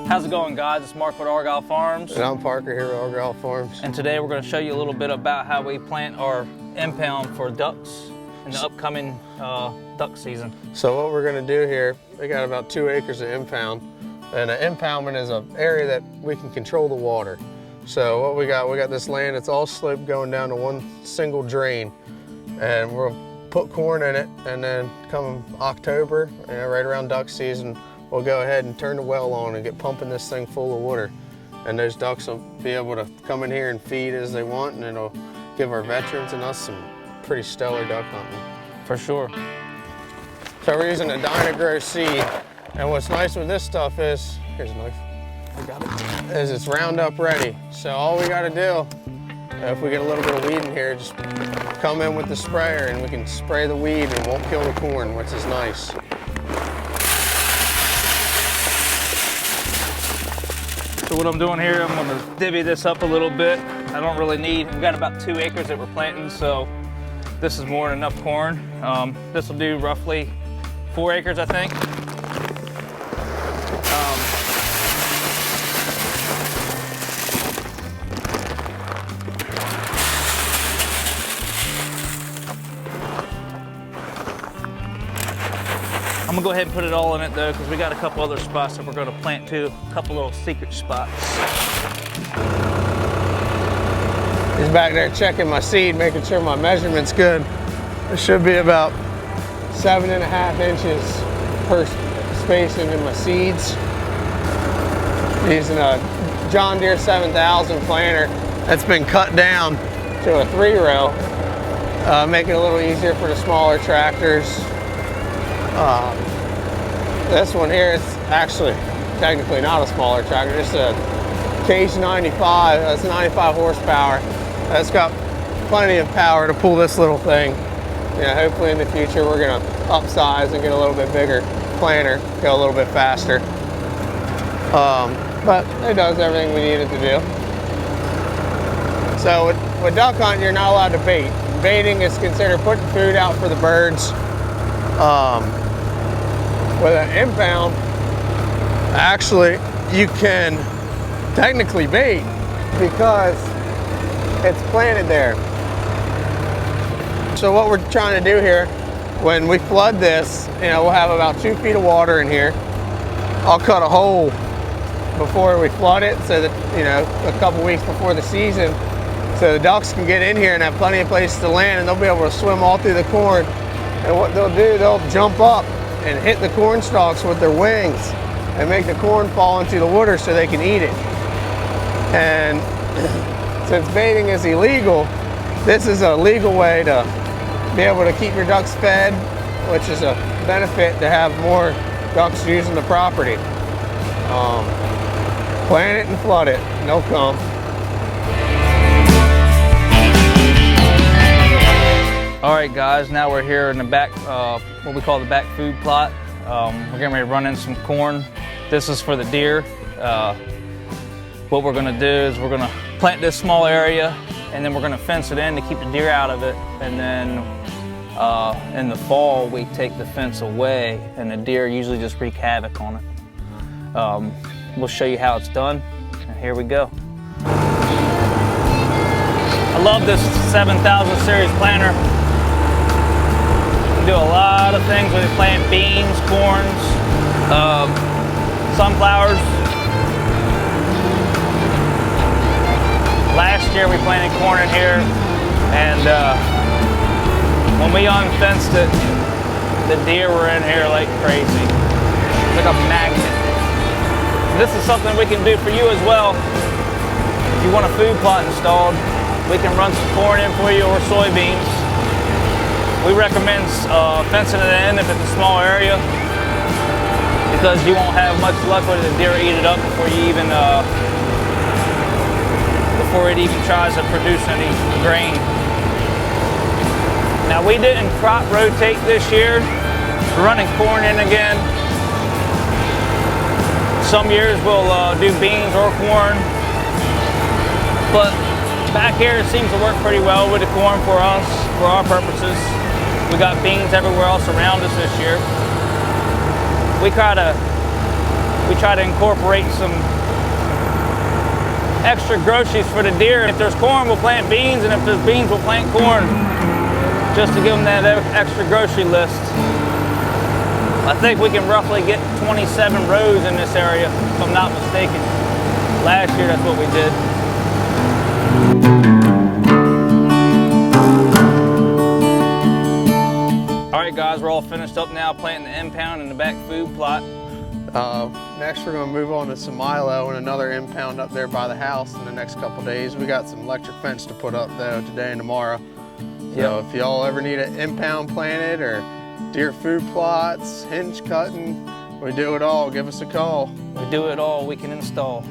How's it going, guys? It's Mark with Argyle Farms. And I'm Parker here with Argyle Farms. And today we're going to show you a little bit about how we plant our impound for ducks in the upcoming duck season. So what we're going to do here, we got about 2 acres of impound. And an impoundment is an area that we can control the water. So what we got this land, it's all sloped going down to one single drain. And we'll put corn in it, and then come October, right around duck season, we'll go ahead and turn the well on and get pumping this thing full of water. And those ducks will be able to come in here and feed as they want, and it'll give our veterans and us some pretty stellar duck hunting. For sure. So we're using a Dyna-Grow seed. And what's nice with this stuff is, here's a knife, I got it. is it's Roundup ready. So all we gotta do, if we get a little bit of weed in here, just come in with the sprayer and we can spray the weed and it won't kill the corn, which is nice. So what I'm doing here, I'm going to divvy this up a little bit. I don't really need, we've got about 2 acres that we're planting, so this is more than enough corn. This will do roughly 4 acres, I think. I'm gonna go ahead and put it all in it though, because we got a couple other spots that we're gonna plant too, a couple little secret spots. He's back there checking my seed, making sure my measurement's good. It should be about 7.5 inches per spacing in my seeds. Using a John Deere 7000 planter that's been cut down to a 3-row, making it a little easier for the smaller tractors. This one here is actually technically not a smaller tractor, just a Cage 95. That's 95 horsepower. That's got plenty of power to pull this little thing. Hopefully in the future we're gonna upsize and get a little bit bigger planter, go a little bit faster. But it does everything we need it to do. So with duck hunting, you're not allowed to bait. Baiting is considered putting food out for the birds. With an impound, actually, you can technically bait because it's planted there. So what we're trying to do here, when we flood this, we'll have about 2 feet of water in here. I'll cut a hole before we flood it so that, a couple weeks before the season, so the ducks can get in here and have plenty of places to land, and they'll be able to swim all through the corn. And what they'll do, they'll jump up and hit the corn stalks with their wings and make the corn fall into the water so they can eat it. And since baiting is illegal, this is a legal way to be able to keep your ducks fed, which is a benefit to have more ducks using the property. Plant it and flood it, and they'll come. All right, guys, now we're here in the back, what we call the back food plot. We're getting ready to run in some corn. This is for the deer. What we're gonna do is we're gonna plant this small area, and then we're gonna fence it in to keep the deer out of it. And then in the fall, we take the fence away, and the deer usually just wreak havoc on it. We'll show you how it's done, and here we go. I love this 7000 series planter. Do a lot of things when we plant beans, corns, sunflowers. Last year we planted corn in here, and when we unfenced it, the deer were in here like crazy. It's like a magnet. This is something we can do for you as well. If you want a food plot installed, we can run some corn in for you or soybeans. We recommend fencing it in if it's a small area, because you won't have much luck with the deer eat it up before it even tries to produce any grain. Now, we didn't crop rotate this year. We're running corn in again. Some years we'll do beans or corn, but back here it seems to work pretty well with the corn for us, for our purposes. We got beans everywhere else around us this year. We try to we try to incorporate some extra groceries for the deer. If there's corn, we'll plant beans, and if there's beans, we'll plant corn, just to give them that extra grocery list. I think we can roughly get 27 rows in this area, if I'm not mistaken. Last year, that's what we did. All right, guys, we're all finished up now planting the impound in the back food plot. Next, we're going to move on to some milo and another impound up there by the house in the next couple days. We got some electric fence to put up though today and tomorrow. So if y'all ever need an impound planted or deer food plots, hinge cutting, we do it all. Give us a call. We do it all, we can install.